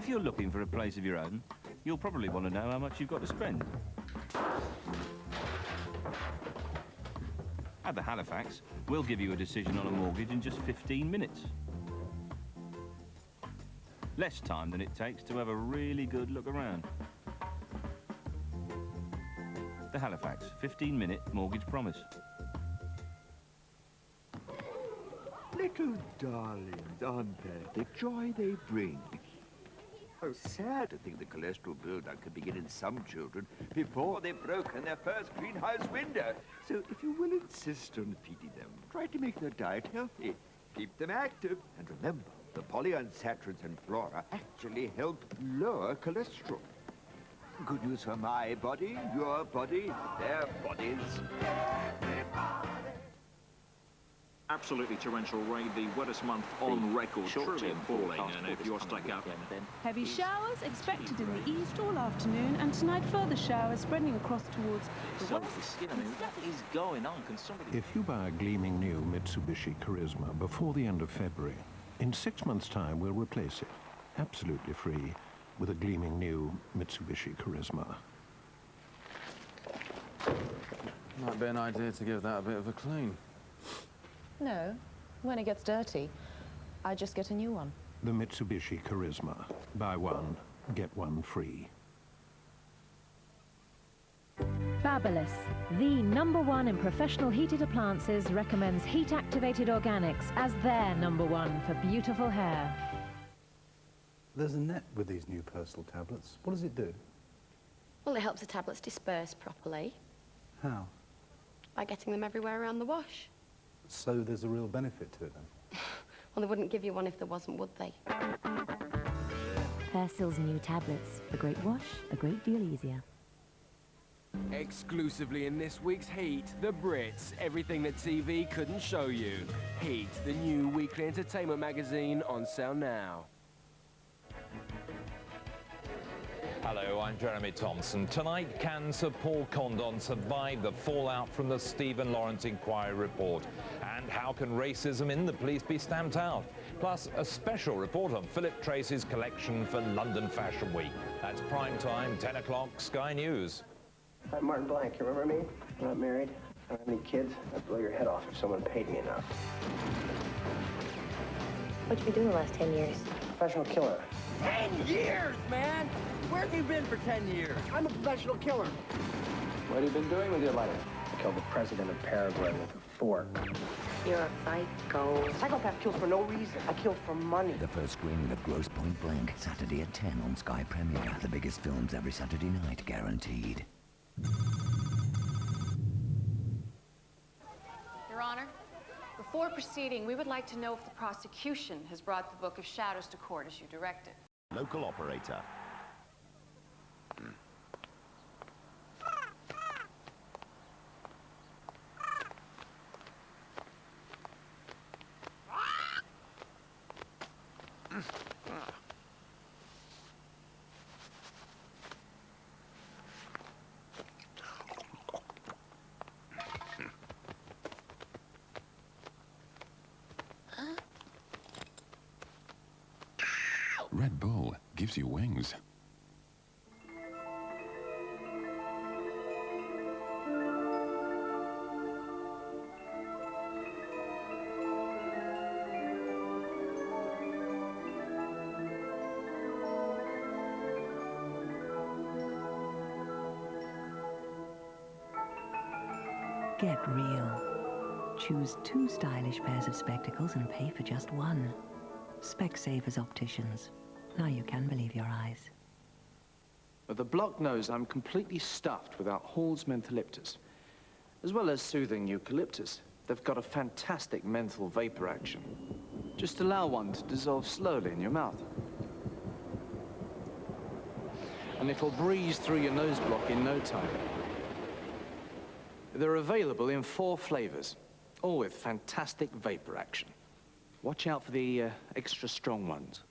If you're looking for a place of your own, you'll probably want to know how much you've got to spend. At the Halifax, we'll give you a decision on a mortgage in just 15 minutes. Less time than it takes to have a really good look around. The Halifax 15-minute mortgage promise. Little darlings, aren't they? The joy they bring. Oh, sad to think the cholesterol build-up could begin in some children before they've broken their first greenhouse window. So if you will insist on feeding them, try to make their diet healthy. Keep them active. And remember, the polyunsaturates in Flora actually help lower cholesterol. Good news for my body, your body, their bodies. Absolutely torrential rain, the wettest month on record, truly appalling, and if you're stuck out... Heavy showers expected in the east all afternoon, and tonight further showers spreading across towards the west. What is going on? Can somebody... If you buy a gleaming new Mitsubishi Carisma before the end of February, in 6 months' time we'll replace it, absolutely free, with a gleaming new Mitsubishi Carisma. Might be an idea to give that a bit of a clean. No. When it gets dirty, I just get a new one. The Mitsubishi Carisma. Buy one, get one free. Babyliss, the #1 in professional heated appliances, recommends heat-activated organics as their #1 for beautiful hair. There's a net with these new Persil tablets. What does it do? Well, it helps the tablets disperse properly. How? By getting them everywhere around the wash. So there's a real benefit to it then? Well, they wouldn't give you one if there wasn't, would they? Persil's new tablets. A great wash, a great deal easier. Exclusively in this week's Heat, the Brits. Everything that TV couldn't show you. Heat, the new weekly entertainment magazine, on sale now. Hello, I'm Jeremy Thompson. Tonight, can Sir Paul Condon survive the fallout from the Stephen Lawrence inquiry report? And how can racism in the police be stamped out? Plus, a special report on Philip Tracy's collection for London Fashion Week. That's prime time, 10 o'clock, Sky News. I'm Martin Blank. You remember me? I'm not married. I don't have any kids. I'd blow your head off if someone paid me enough. What'd you been doing the last 10 years? Professional killer. 10 years, man! Where have you been for 10 years? I'm a professional killer. What have you been doing with your life? I killed the president of Paraguay with a fork. You're a psycho. A psychopath kills for no reason. I kill for money. The first screening of Grosse Pointe Blank, Saturday at 10 on Sky Premiere. The biggest films every Saturday night, guaranteed. Your Honor, before proceeding, we would like to know if the prosecution has brought the Book of Shadows to court as you directed. Local operator. Red Bull gives you wings. Get real. Choose 2 stylish pairs of spectacles and pay for just 1. Specsavers Opticians. Now you can believe your eyes. But the block knows I'm completely stuffed with our Hall's mentholyptus, as well as soothing eucalyptus. They've got a fantastic menthol vapor action. Just allow one to dissolve slowly in your mouth. And it'll breeze through your nose block in no time. They're available in 4 flavors, all with fantastic vapor action. Watch out for the extra strong ones.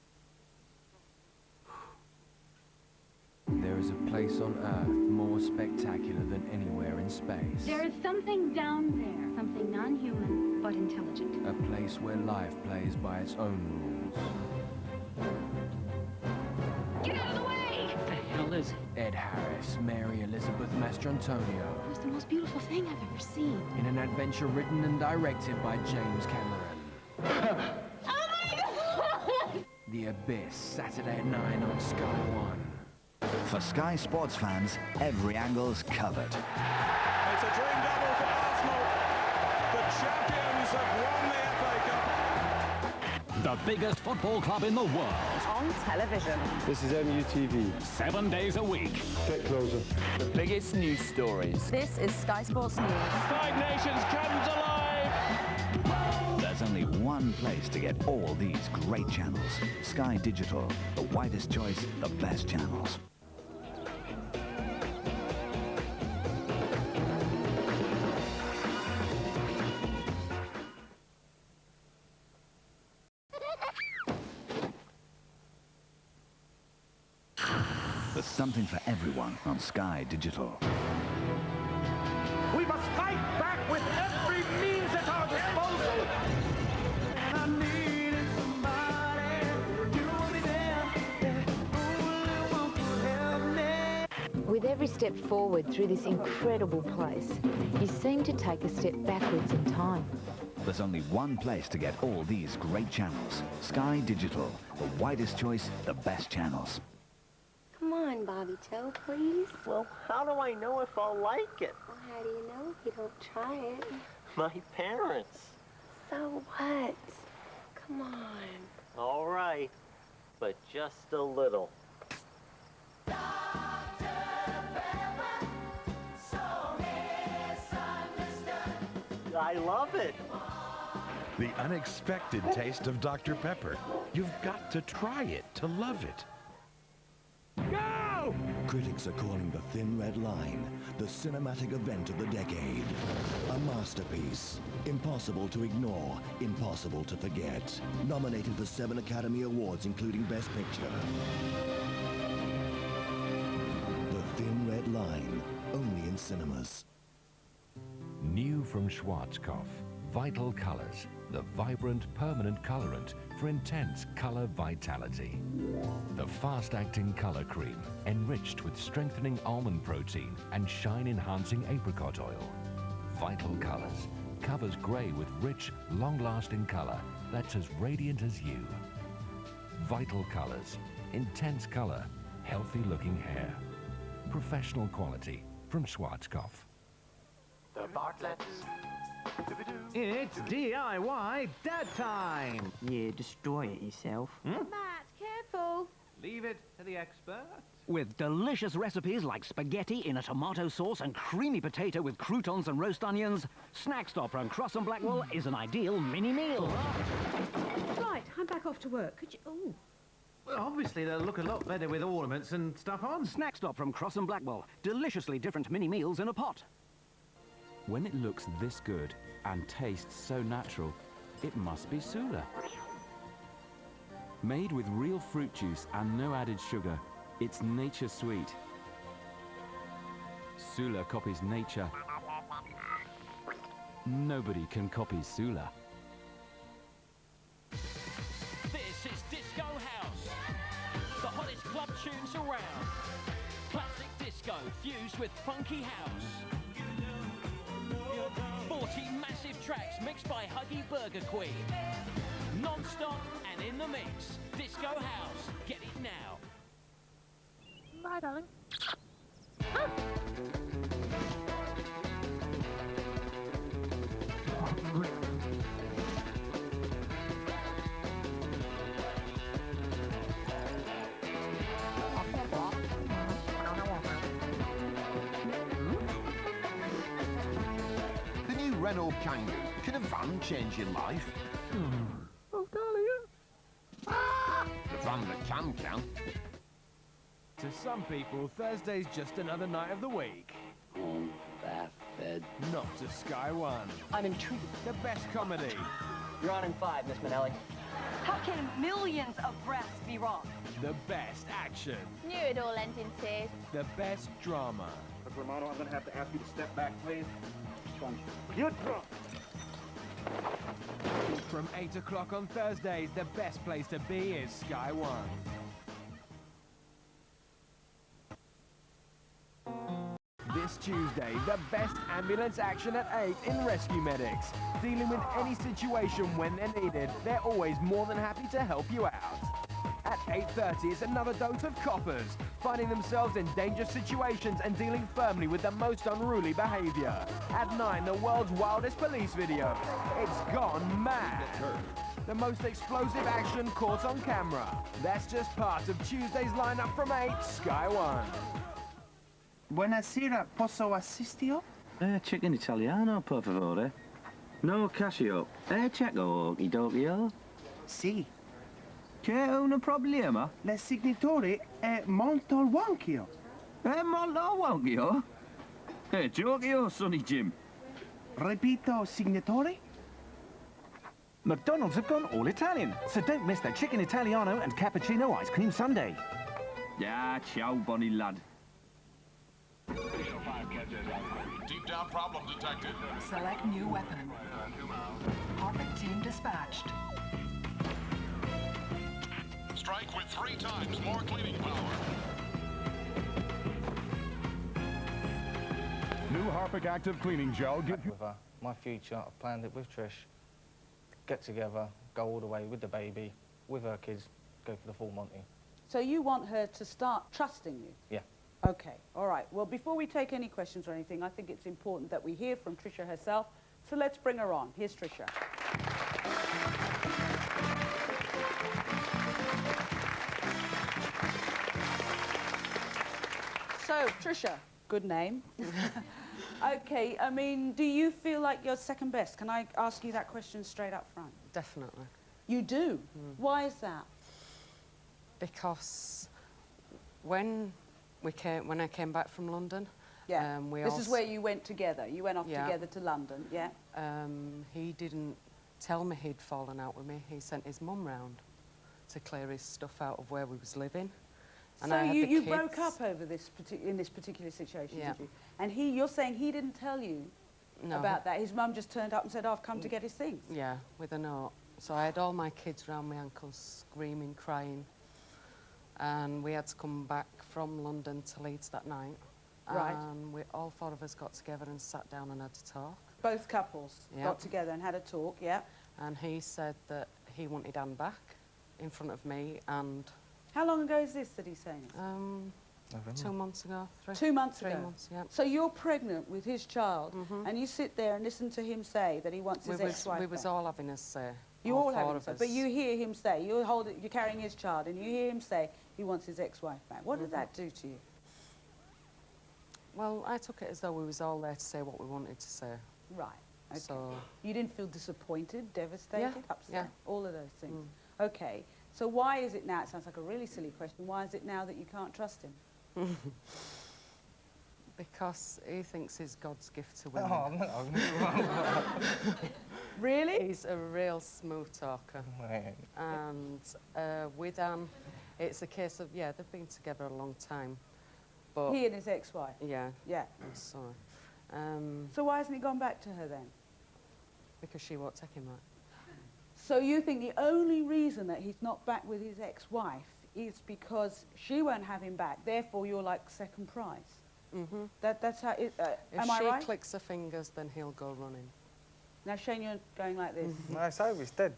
There is a place on Earth more spectacular than anywhere in space. There is something down there, something non-human, but intelligent. A place where life plays by its own rules. is? Ed Harris, Mary Elizabeth Mastrantonio. It was the most beautiful thing I've ever seen. In an adventure written and directed by James Cameron. The Abyss, Saturday at 9 on Sky One. For Sky Sports fans, every angle's covered. It's a dream double for Arsenal. The champions have won the FA Cup. The biggest football club in the world. On television. This is MUTV. 7 days a week. Get closer. The biggest news stories. This is Sky Sports News. 5 Nations comes alive. There's only one place to get all these great channels. Sky Digital, the widest choice, the best channels. There's something for everyone on Sky Digital. We must fight back with every means at our disposal. And I needed somebody. You will be there. Who will help me? With every step forward through this incredible place, you seem to take a step backwards in time. There's only one place to get all these great channels. Sky Digital, the widest choice, the best channels. Come on, Bobby Joe, please. Well, how do I know if I'll like it? Well, how do you know if you don't try it? My parents. So what? Come on. All right, but just a little. I love it. The unexpected taste of Dr. Pepper. You've got to try it to love it. Go! Critics are calling The Thin Red Line the cinematic event of the decade. A masterpiece. Impossible to ignore, impossible to forget. Nominated for 7 Academy Awards, including Best Picture. The Thin Red Line, only in cinemas. New from Schwarzkopf, Vital Colors, the vibrant, permanent colorant for intense color vitality. The fast-acting color cream, enriched with strengthening almond protein and shine-enhancing apricot oil. Vital Colors covers gray with rich, long-lasting color that's as radiant as you. Vital Colors, intense color, healthy-looking hair. Professional quality from Schwarzkopf. The Bartletts. It's DIY Dad time! You destroy it yourself. Hmm? Matt, careful. Leave it to the expert. With delicious recipes like spaghetti in a tomato sauce and creamy potato with croutons and roast onions, SnackStop from Crosse and Blackwell is an ideal mini meal. Right, I'm back off to work. Could you... Oh. Well, obviously they'll look a lot better with ornaments and stuff on. SnackStop from Crosse and Blackwell. Deliciously different mini meals in a pot. When it looks this good and tastes so natural, it must be Sula. Made with real fruit juice and no added sugar, it's nature sweet. Sula copies nature. Nobody can copy Sula. This is Disco House, the hottest club tunes around. Classic disco fused with funky house. 40 massive tracks mixed by Huggy Burger Queen. Non-stop and in the mix. Disco House. Get it now. Bye, darling. Renault Kangoo. Can a van change your life? Oh, darling. The van that can. To some people, Thursday's just another night of the week. Home, bath, bed. Not to Sky One. I'm intrigued. The best comedy. You're on in 5, Miss Manelli. How can millions of breasts be wrong? The best action. Knew it all ends in tears. The best drama. But Romano, I'm going to have to ask you to step back, please. You're drunk. From 8 o'clock on Thursdays, the best place to be is Sky One. This Tuesday, the best ambulance action at 8 in Rescue Medics. Dealing with any situation when they're needed, they're always more than happy to help you out. At 8:30, it's another dose of coppers, finding themselves in dangerous situations and dealing firmly with the most unruly behaviour. At 9, the world's wildest police video. It's gone mad. The most explosive action caught on camera. That's just part of Tuesday's lineup from 8, Sky 1. Buonasera, posso assistio? Chicken Italiano, per favore. No cascio. Cecco, Idokio. Sì. C'è un problema? Il signatore è molto wonky. È molto wonky? Giochio, Sonny Jim. Repito, signatore? McDonald's have gone all Italian, so don't miss their chicken Italiano and cappuccino ice cream sundae. Yeah, ciao, bonny lad. Deep down problem detected. Select new weapon. Harpic team dispatched. Strike with 3 times more cleaning power. New Harpic Active Cleaning Gel gives you... My future, I've planned it with Trish. Get together, go all the way with the baby, with her kids, go for the full Monty. So you want her to start trusting you? Yeah. Okay, all right. Well, before we take any questions or anything, I think it's important that we hear from Trisha herself. So let's bring her on. Here's Trisha. So, Trisha, good name. Okay, I mean, do you feel like you're second best? Can I ask you that question straight up front? Definitely. You do? Why is that? Because when I came back from London, yeah. This is where you went together. You went off together to London, yeah? He didn't tell me he'd fallen out with me. He sent his mum round to clear his stuff out of where we was living. And so you broke up over this in this particular situation, yeah. did you? And you're saying he didn't tell you about that? His mum just turned up and said, oh, I've come to get his things? Yeah, with a note. So I had all my kids round my ankles, screaming, crying. And we had to come back from London to Leeds that night. Right. And all 4 of us got together and sat down and had to talk. Both couples got together and had a talk, yeah? And he said that he wanted Anne back in front of me and... How long ago is this that he's saying? 2 months ago. 2 months ago? 3 months, yeah. So you're pregnant with his child, and you sit there and listen to him say that he wants his ex-wife We was all having a say. You all having a say, but you hear him say, you're carrying his child, and you hear him say he wants his ex-wife back. What did that do to you? Well, I took it as though we was all there to say what we wanted to say. Right. Okay. So you didn't feel disappointed, devastated, upset, yeah. all of those things. Okay. So why is it now, it sounds like a really silly question, why is it now that you can't trust him? Because he thinks he's God's gift to women. Oh, no. Really? He's a real smooth talker. And with Anne, it's a case of, yeah, they've been together a long time. But he and his ex-wife? Yeah. Yeah. I'm sorry. So why hasn't he gone back to her then? Because she won't take him back. So you think the only reason that he's not back with his ex-wife is because she won't have him back, therefore you're like second prize? Mm-hmm. That's how it, if am I right? she clicks her fingers, then he'll go running. Now, Shane, you're going like this. No, it's over, it's dead.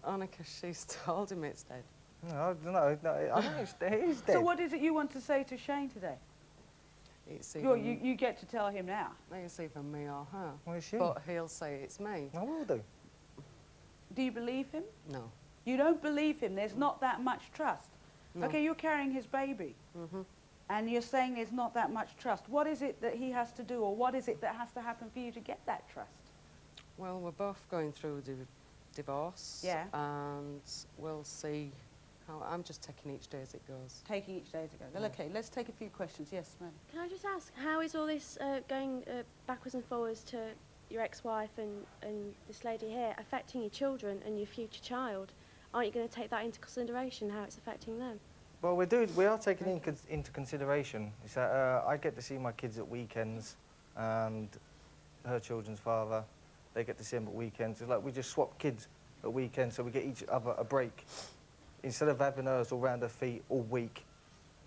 Only because she's told him it's dead. No, I know it's dead. So what is it you want to say to Shane today? It's either you get to tell him now. It's either me or her. Well, it's you. But he'll say it's me. I will do. Do you believe him? No. You don't believe him? There's not that much trust? No. Okay, you're carrying his baby. And you're saying there's not that much trust. What is it that he has to do, or what is it that has to happen for you to get that trust? Well, we're both going through the divorce. Yeah. And we'll see how... I'm just taking each day as it goes. Taking each day as it goes. Well, okay, let's take a few questions. Yes, ma'am. Can I just ask, how is all this going backwards and forwards to your ex-wife and this lady here affecting your children and your future child? Aren't you going to take that into consideration, how it's affecting them? Well, we are taking it into consideration. It's that I get to see my kids at weekends, and her children's father, they get to see him at weekends. It's like we just swap kids at weekends so we get each other a break. Instead of having hers all round her feet all week,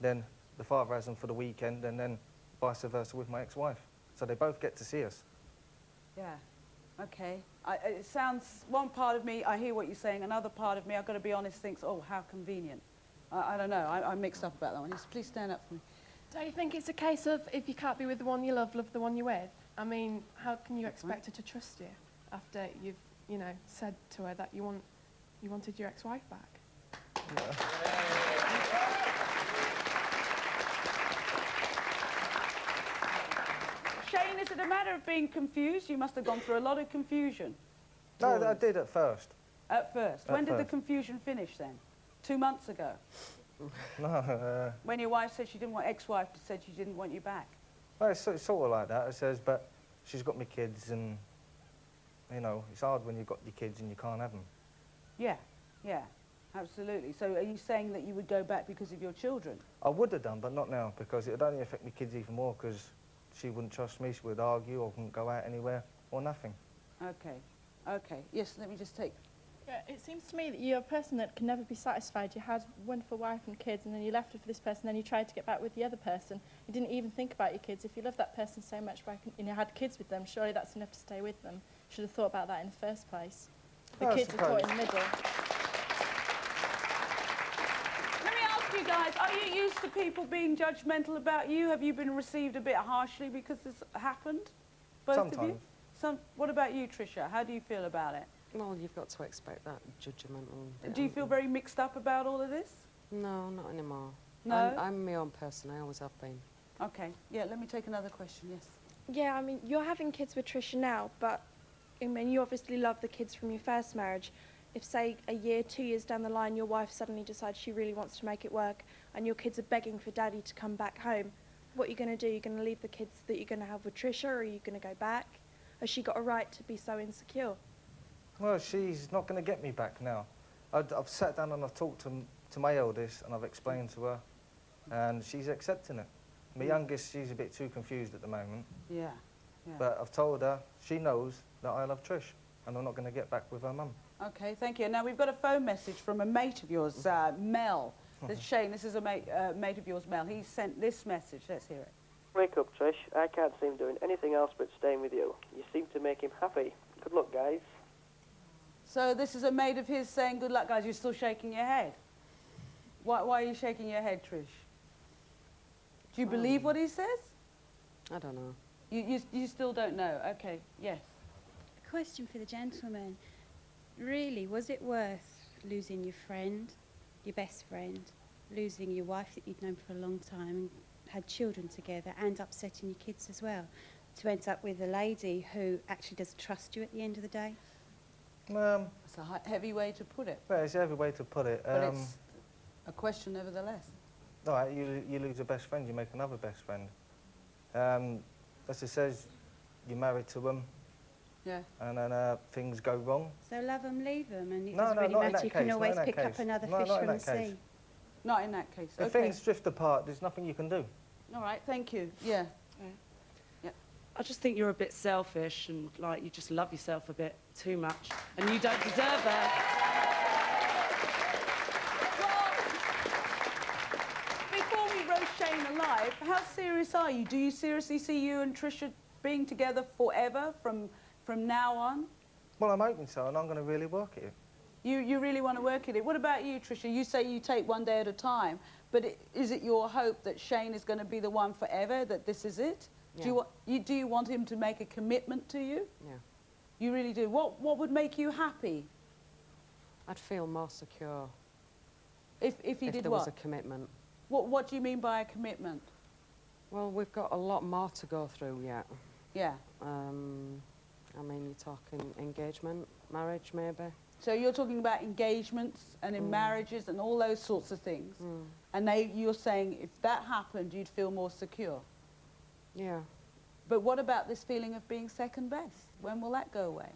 then the father has them for the weekend, and then vice versa with my ex-wife. So they both get to see us. Yeah. Okay. It sounds, one part of me, I hear what you're saying, another part of me, I've got to be honest, thinks, oh, how convenient. I don't know, I'm mixed up about that one. Yes, please stand up for me. Don't you think it's a case of if you can't be with the one you love, love the one you're with? I mean, how can you expect her to trust you after you've, you know, said to her that you wanted your ex-wife back? Yeah. Shane, is it a matter of being confused? You must have gone through a lot of confusion. No, I did at first. At first? When did the confusion finish then? 2 months ago? No. When your wife said she didn't want, ex-wife said she didn't want you back? Well, it's sort of like that. It says, but she's got me kids and, you know, it's hard when you've got your kids and you can't have them. Yeah, yeah, absolutely. So are you saying that you would go back because of your children? I would have done, but not now, because it would only affect my kids even more, because she wouldn't trust me, she would argue, or wouldn't go out anywhere, or nothing. Okay, okay. Yes, let me just take... Yeah, it seems to me that you're a person that can never be satisfied. You had a wonderful wife and kids, and then you left her for this person, then you tried to get back with the other person. You didn't even think about your kids. If you love that person so much and you had kids with them, surely that's enough to stay with them. You should have thought about that in the first place. The kids are caught in the middle. Let me ask you guys, are you used to people being judgmental about you? Have you been received a bit harshly because this happened? Both Sometimes. of you? What about you, Trisha? How do you feel about it? Well, you've got to expect that judgmental bit. Do you feel very mixed up about all of this? No, not anymore. No? I'm my own person, I always have been. Okay, yeah, let me take another question, yes. Yeah, I mean, you're having kids with Trisha now, but, I mean, you obviously love the kids from your first marriage. If, say, a year, 2 years down the line, your wife suddenly decides she really wants to make it work and your kids are begging for daddy to come back home, what are you going to do? You're going to leave the kids that you're going to have with Trisha, or are you going to go back? Has she got a right to be so insecure? Well, she's not going to get me back now. I've sat down and I've talked to my eldest and I've explained to her, and she's accepting it. My youngest, she's a bit too confused at the moment. Yeah, yeah. But I've told her, she knows that I love Trish, and I'm not going to get back with her mum. Okay, thank you. Now, we've got a phone message from a mate of yours, Mel. This is Shane, this is a mate of yours, Mel. He sent this message. Let's hear it. Wake up, Trish. I can't see him doing anything else but staying with you. You seem to make him happy. Good luck, guys. So this is a mate of his saying, good luck, guys. You're still shaking your head. Why are you shaking your head, Trish? Do you believe what he says? I don't know. You still don't know? Okay, yes. A question for the gentleman. Really, was it worth losing your friend, your best friend, losing your wife that you'd known for a long time and had children together, and upsetting your kids as well, to end up with a lady who actually doesn't trust you at the end of the day? It's a heavy way to put it. Well, it's a heavy way to put it. But it's a question nevertheless. All right, you lose a best friend, you make another best friend. As it says, you're married to them. Yeah. And then things go wrong. So love them, leave them, and it No, doesn't no, really not in matter. that You case, can not always in that pick case. up another No, fish not in from the that case. sea. Not in that case. If Okay. things drift apart, there's nothing you can do. All right, thank you. Yeah. I just think you're a bit selfish and, like, you just love yourself a bit too much, and you don't deserve her. Before we roast Shane alive, how serious are you? Do you seriously see you and Trisha being together forever from now on? Well, I'm hoping so, and I'm going to really work at it. You really want to work at it. What about you, Trisha? You say you take one day at a time, but is it your hope that Shane is going to be the one forever, that this is it? Yeah. Do you want him to make a commitment to you? Yeah. You really do. What would make you happy? I'd feel more secure. If he did what? If there was a commitment. What do you mean by a commitment? Well, we've got a lot more to go through yet. Yeah. I mean, you're talking engagement, marriage, maybe. So you're talking about engagements and in marriages and all those sorts of things. And you're saying if that happened, you'd feel more secure. Yeah. But what about this feeling of being second best? When will that go away?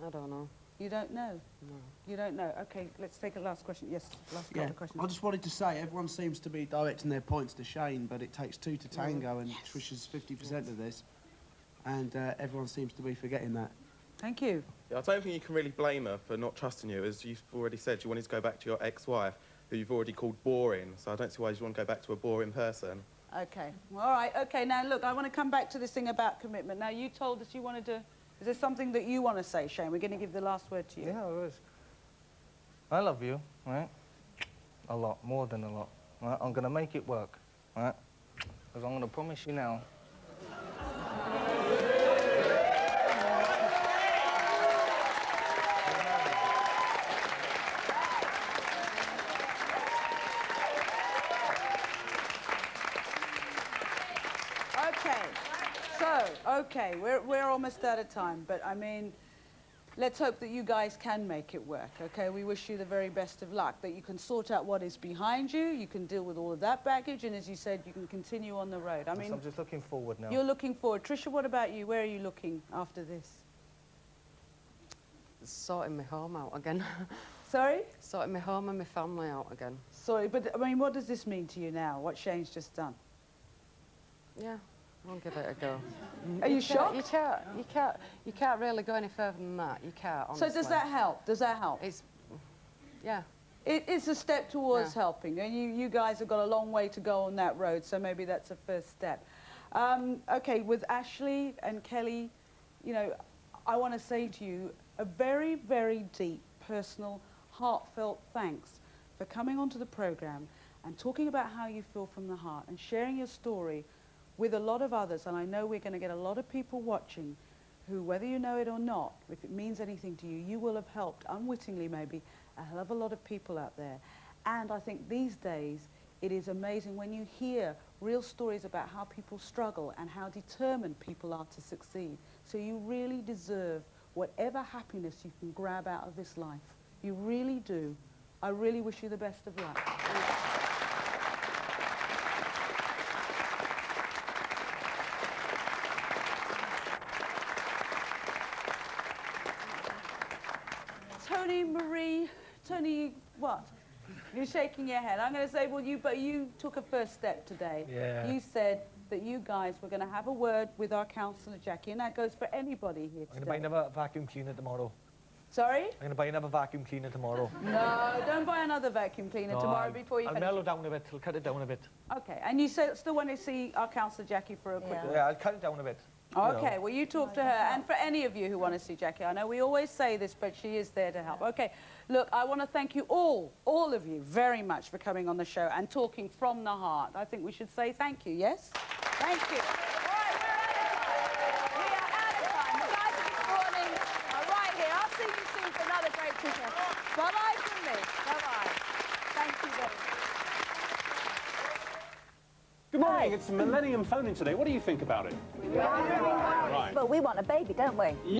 I don't know. You don't know? No. You don't know. Okay, let's take a last question. Yes, last couple Yeah, of questions. I just wanted to say, everyone seems to be directing their points to Shane, but it takes two to tango, and Trisha's 50% of this, and everyone seems to be forgetting that. Thank you. Yeah, I don't think you can really blame her for not trusting you. As you've already said, you wanted to go back to your ex-wife. who you've already called boring, so I don't see why you want to go back to a boring person. Okay, well, all right, okay, now look, I want to come back to this thing about commitment. Now, you told us you wanted to... Is there something that you want to say, Shane? We're going to give the last word to you. Yeah, it is. I love you, right? A lot, more than a lot. Right? I'm going to make it work, right? Because I'm going to promise you now. Okay, we're almost out of time, but I mean, let's hope that you guys can make it work, okay? We wish you the very best of luck, that you can sort out what is behind you, you can deal with all of that baggage, and as you said, you can continue on the road. I mean, I'm just looking forward now. You're looking forward. Trisha, what about you? Where are you looking after this? Sorting my home out again. Sorry? Sorting my home and my family out again. Sorry, but I mean, what does this mean to you now, what Shane's just done? Yeah. I'll give it a go. Are you shocked? You can't really go any further than that. You can't, honestly. So does that help? Does that help? Yeah. It's a step towards helping, and you guys have got a long way to go on that road, so maybe that's a first step. Okay, with Ashley and Kelly, you know, I want to say to you a very, very deep, personal, heartfelt thanks for coming onto the programme and talking about how you feel from the heart and sharing your story with a lot of others, and I know we're going to get a lot of people watching who, whether you know it or not, if it means anything to you, you will have helped, unwittingly maybe, a hell of a lot of people out there. And I think these days, it is amazing when you hear real stories about how people struggle and how determined people are to succeed. So you really deserve whatever happiness you can grab out of this life. You really do. I really wish you the best of luck. Tony, what? You're shaking your head. I'm going to say, well, but you took a first step today. Yeah. You said that you guys were going to have a word with our counsellor, Jackie, and that goes for anybody here today. I'm going to buy another vacuum cleaner tomorrow. Sorry? I'm going to buy another vacuum cleaner tomorrow. No, don't buy another vacuum cleaner tomorrow before you I'll finish. mellow down a bit. I'll cut it down a bit. Okay, and you still want to see our counsellor, Jackie, for a quick word? Yeah, I'll cut it down a bit. Okay, well, you talk to her. And for any of you who want to see Jackie, I know we always say this, but she is there to help. Okay, look, I want to thank you all of you, very much for coming on the show and talking from the heart. I think we should say thank you, yes? Thank you. All right, we are out of time. The guys this morning are right here. I'll see you soon for another great picture. Bye-bye from me. Bye-bye. Thank you very much. Good morning, it's Millennium Phone-In today. What do you think about it? Right. Well, we want a baby, don't we?